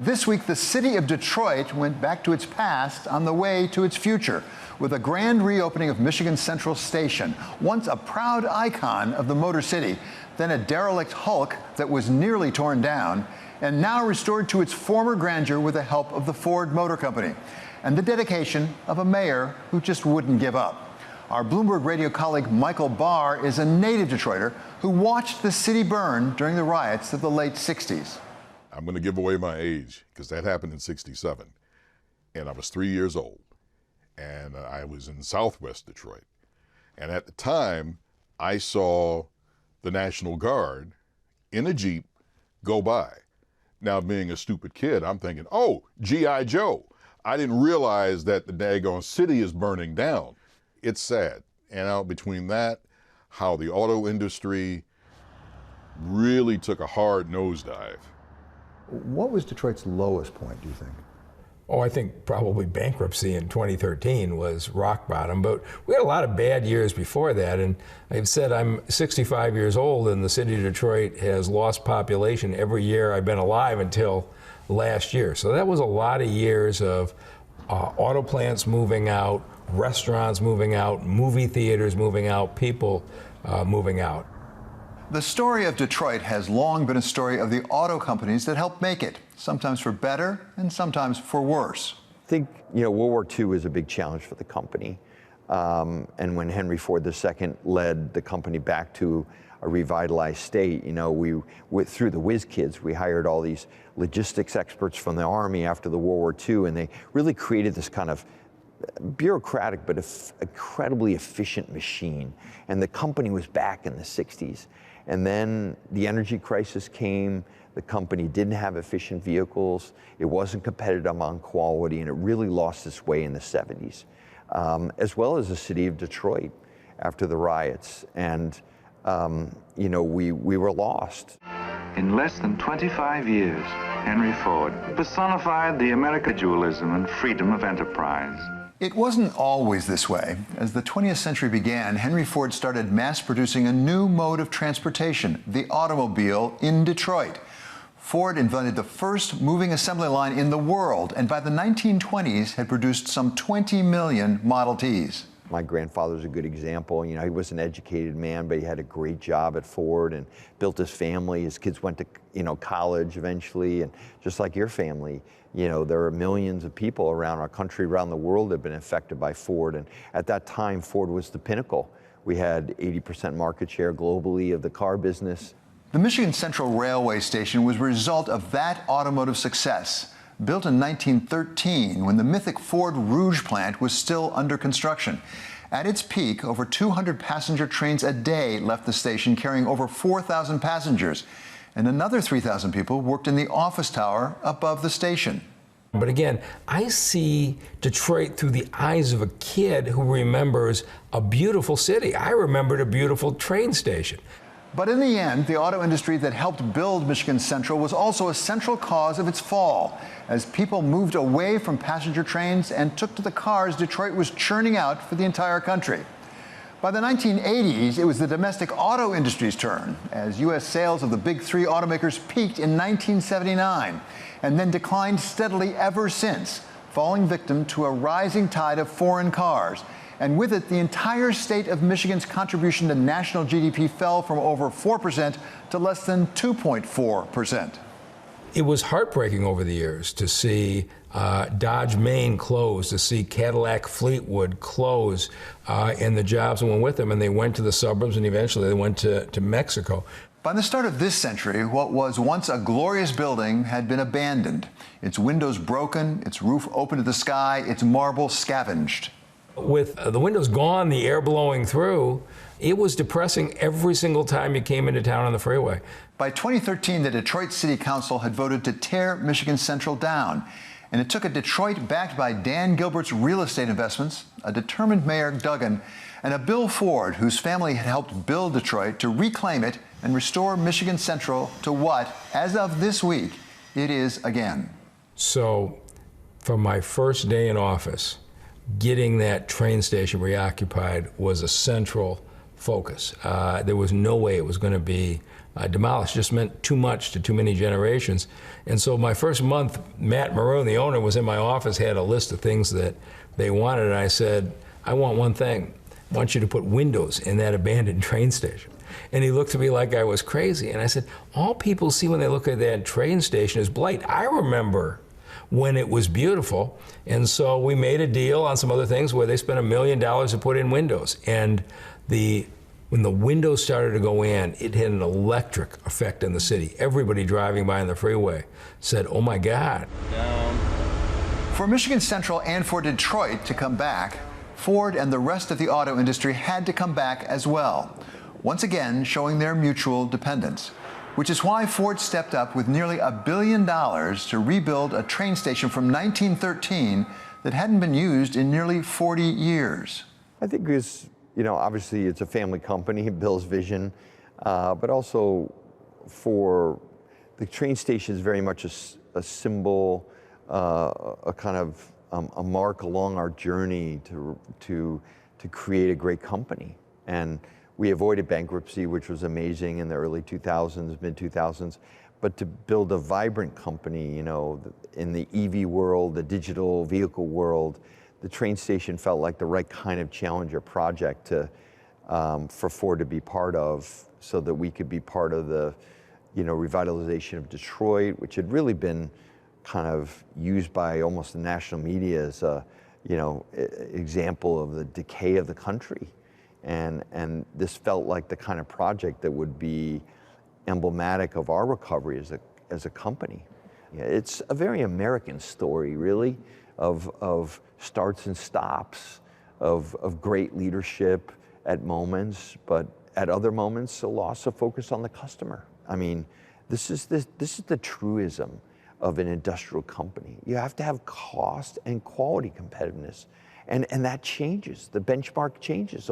This week, the city of Detroit went back to its past on the way to its future with a grand reopening of Michigan Central Station, once a proud icon of the Motor City, then a derelict hulk that was nearly torn down, and now restored to its former grandeur with the help of the Ford Motor Company, and the dedication of a mayor who just wouldn't give up. Our Bloomberg radio colleague Michael Barr is a native Detroiter who watched the city burn during the riots of the late 60s. I'm going to give away my age because that happened in '67, and I was 3 years old, and I was in Southwest Detroit. And at the time, I saw the National Guard in a Jeep go by. Now, being a stupid kid, I'm thinking, oh, G.I. Joe. I didn't realize that the daggone city is burning down. It's sad. And between that, how the auto industry really took a hard nosedive. What was Detroit's lowest point, do you think? Oh, I think probably bankruptcy in 2013 was rock bottom, but we had a lot of bad years before that. And I've said I'm 65 years old, and the city of Detroit has lost population every year I've been alive until last year. So that was a lot of years of auto plants moving out, restaurants moving out, movie theaters moving out, people moving out. The story of Detroit has long been a story of the auto companies that helped make it, sometimes for better and sometimes for worse. I think, World War II was a big challenge for the company. And when Henry Ford II led the company back to a revitalized state, we went through the whiz kids. We hired all these logistics experts from the Army after the World War II, and they really created this kind of bureaucratic but incredibly efficient machine. And the company was back in the 60s. And then the energy crisis came. The company didn't have efficient vehicles. It wasn't competitive on quality, and it really lost its way in the 70s, as well as the city of Detroit after the riots. And, we were lost. In less than 25 years, Henry Ford personified the American dualism and freedom of enterprise. It wasn't always this way. As the 20th century began, Henry Ford started mass-producing a new mode of transportation, the automobile, in Detroit. Ford invented the first moving assembly line in the world, and by the 1920s had produced some 20 million Model Ts. My grandfather's a good example. He was an educated man, but he had a great job at Ford and built his family. His kids went to, college eventually, and just like your family, there are millions of people around our country, around the world that have been affected by Ford. And at that time, Ford was the pinnacle. We had 80% market share globally of the car business. The Michigan Central Railway Station was a result of that automotive success. Built in 1913, when the mythic Ford Rouge plant was still under construction. At its peak, over 200 passenger trains a day left the station, carrying over 4,000 passengers. And another 3,000 people worked in the office tower above the station. But again, I see Detroit through the eyes of a kid who remembers a beautiful city. I remembered a beautiful train station. But in the end, the auto industry that helped build Michigan Central was also a central cause of its fall. As people moved away from passenger trains and took to the cars Detroit was churning out for the entire country. By the 1980s, it was the domestic auto industry's turn, as U.S. sales of the big three automakers peaked in 1979 and then declined steadily ever since, falling victim to a rising tide of foreign cars. And with it, the entire state of Michigan's contribution to national GDP fell from over 4% to less than 2.4%. It was heartbreaking over the years to see Dodge Maine close, to see Cadillac Fleetwood close, and the jobs that went with them, and they went to the suburbs, and eventually they went to Mexico. By the start of this century, what was once a glorious building had been abandoned. Its windows broken, its roof open to the sky, its marble scavenged. With the windows gone, the air blowing through, it was depressing every single time you came into town on the freeway. By 2013, the Detroit City Council had voted to tear Michigan Central down. And it took a Detroit backed by Dan Gilbert's real estate investments, a determined Mayor Duggan, and a Bill Ford, whose family had helped build Detroit, to reclaim it and restore Michigan Central to what, as of this week, it is again. So, from my first day in office, getting that train station reoccupied was a central focus. There was no way it was going to be demolished. Just meant too much to too many generations. And so my first month, Matt Maroon, the owner, was in my office, had a list of things that they wanted, and I said, I want one thing. I want you to put windows in that abandoned train station. And he looked at me like I was crazy. And I said, all people see when they look at that train station is blight. I remember when it was beautiful. And so we made a deal on some other things where they spent $1 million to put in windows. And when the windows started to go in, it had an electric effect in the city. Everybody driving by on the freeway said, oh my God. For Michigan Central and for Detroit to come back, Ford and the rest of the auto industry had to come back as well, once again showing their mutual dependence, which is why Ford stepped up with nearly $1 billion to rebuild a train station from 1913 that hadn't been used in nearly 40 years. I think it's, obviously it's a family company, Bill's vision, but also for the train station is very much a symbol, a kind of a mark along our journey to create a great company. And we avoided bankruptcy, which was amazing in the early 2000s, mid 2000s, but to build a vibrant company, in the EV world, the digital vehicle world, the train station felt like the right kind of challenger project for Ford to be part of, so that we could be part of the, revitalization of Detroit, which had really been kind of used by almost the national media as a, example of the decay of the country. And this felt like the kind of project that would be emblematic of our recovery as a company. Yeah, it's a very American story, really, of starts and stops, of great leadership at moments, but at other moments, a loss of focus on the customer. I mean, this is the truism of an industrial company. You have to have cost and quality competitiveness. And that changes, the benchmark changes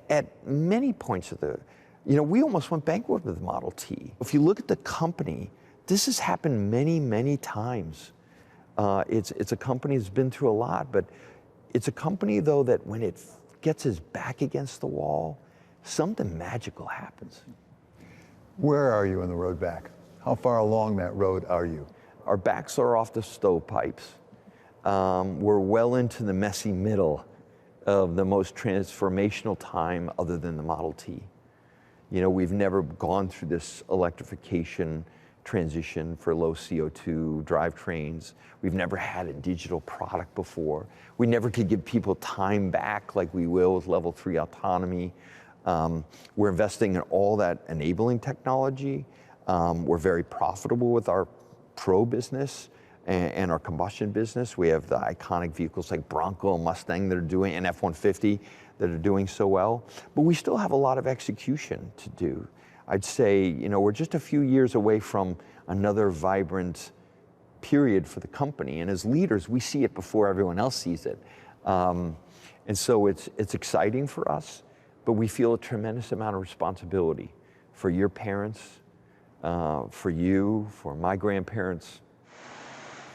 at many points of the, we almost went bankrupt with the Model T. If you look at the company, this has happened many, many times. It's a company that's been through a lot, but it's a company though that when it gets its back against the wall, something magical happens. Where are you on the road back? How far along that road are you? Our backs are off the stovepipes. We're well into the messy middle of the most transformational time other than the Model T. We've never gone through this electrification transition for low CO2 drivetrains. We've never had a digital product before. We never could give people time back like we will with level 3 autonomy. We're investing in all that enabling technology. We're very profitable with our Pro business and our combustion business. We have the iconic vehicles like Bronco and Mustang that are doing, and F-150 that are doing so well. But we still have a lot of execution to do. I'd say, we're just a few years away from another vibrant period for the company. And as leaders, we see it before everyone else sees it. And so it's exciting for us, but we feel a tremendous amount of responsibility for your parents, for you, for my grandparents.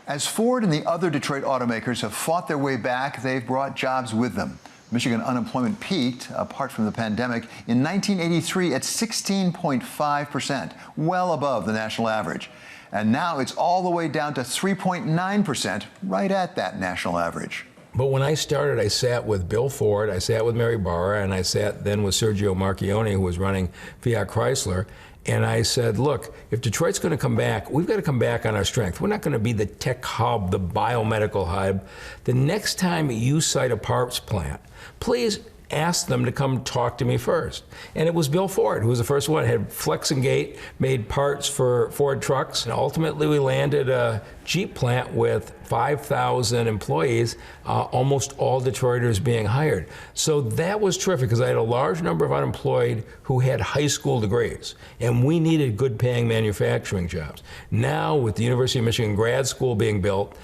As Ford and the other Detroit automakers have fought their way back, they've brought jobs with them. Michigan unemployment peaked, apart from the pandemic, in 1983 at 16.5%, well above the national average. And now it's all the way down to 3.9%, right at that national average. But when I started, I sat with Bill Ford, I sat with Mary Barr, and I sat then with Sergio Marchionne, who was running Fiat Chrysler. And I said, look, if Detroit's going to come back, we've got to come back on our strength. We're not going to be the tech hub, the biomedical hub. The next time you cite a parts plant, please ask them to come talk to me first. And it was Bill Ford who was the first one. Had Flex and Gate, made parts for Ford trucks. And ultimately, we landed a Jeep plant with 5,000 employees, almost all Detroiters being hired. So that was terrific because I had a large number of unemployed who had high school degrees, and we needed good paying manufacturing jobs. Now with the University of Michigan grad school being built,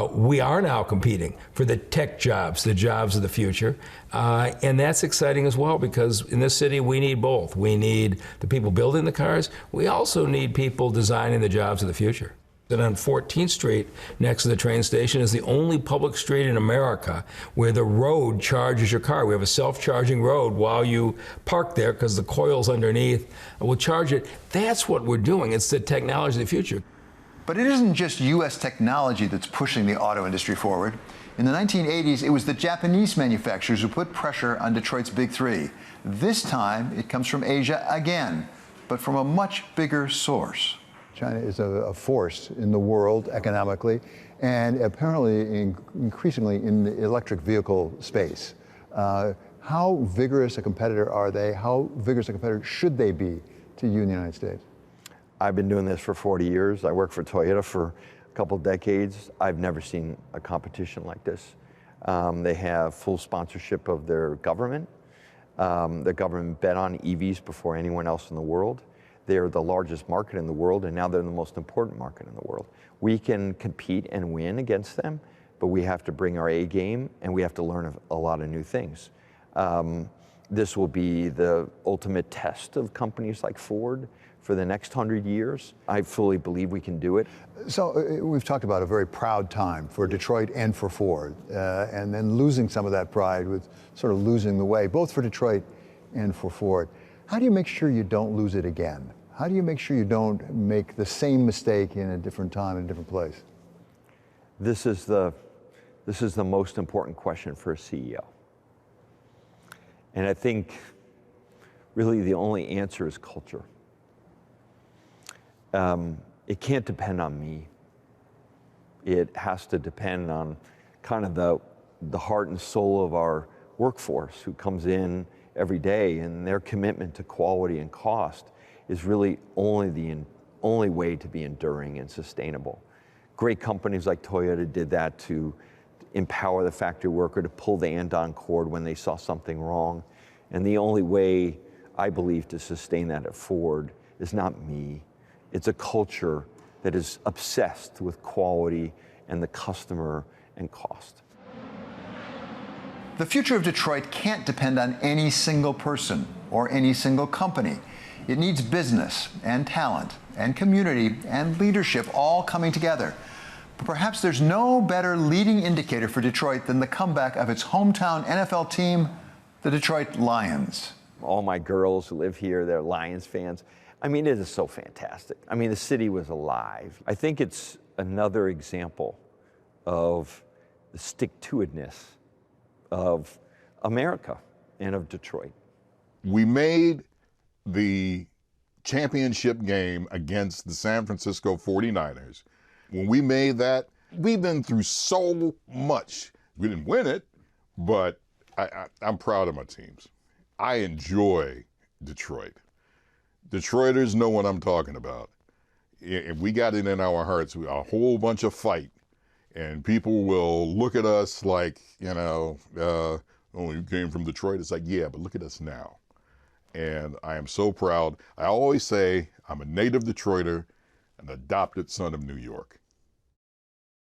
we are now competing for the tech jobs, the jobs of the future. And that's exciting as well because in this city we need both. We need the people building the cars. We also need people designing the jobs of the future. And on 14th Street, next to the train station, is the only public street in America where the road charges your car. We have a self-charging road while you park there because the coils underneath will charge it. That's what we're doing. It's the technology of the future. But it isn't just U.S. technology that's pushing the auto industry forward. In the 1980s, it was the Japanese manufacturers who put pressure on Detroit's Big Three. This time, it comes from Asia again, but from a much bigger source. China is a force in the world economically and apparently increasingly in the electric vehicle space. How vigorous a competitor are they? How vigorous a competitor should they be to you in the United States? I've been doing this for 40 years. I worked for Toyota for a couple decades. I've never seen a competition like this. They have full sponsorship of their government. The government bet on EVs before anyone else in the world. They're the largest market in the world, and now they're the most important market in the world. We can compete and win against them, but we have to bring our A game, and we have to learn a lot of new things. This will be the ultimate test of companies like Ford for the next 100 years. I fully believe we can do it. So we've talked about a very proud time for Detroit and for Ford, and then losing some of that pride with sort of losing the way, both for Detroit and for Ford. How do you make sure you don't lose it again? How do you make sure you don't make the same mistake in a different time, in a different place? This is the most important question for a CEO. And I think really the only answer is culture. It can't depend on me. It has to depend on kind of the heart and soul of our workforce who comes in every day, and their commitment to quality and cost is really only way to be enduring and sustainable. Great companies like Toyota did that to empower the factory worker to pull the andon cord when they saw something wrong. And the only way, I believe, to sustain that at Ford is not me. It's a culture that is obsessed with quality and the customer and cost. The future of Detroit can't depend on any single person or any single company. It needs business and talent and community and leadership all coming together. But perhaps there's no better leading indicator for Detroit than the comeback of its hometown NFL team, the Detroit Lions. All my girls who live here, they're Lions fans. I mean, it is so fantastic. I mean, the city was alive. I think it's another example of the stick-to-itness of America and of Detroit. We made the championship game against the San Francisco 49ers. When we made that, we've been through so much. We didn't win it, but I'm proud of my teams. I enjoy Detroit. Detroiters know what I'm talking about. If we got it in our hearts, a whole bunch of fight, and people will look at us like, oh, you came from Detroit. It's like, yeah, but look at us now. And I am so proud. I always say I'm a native Detroiter, an adopted son of New York.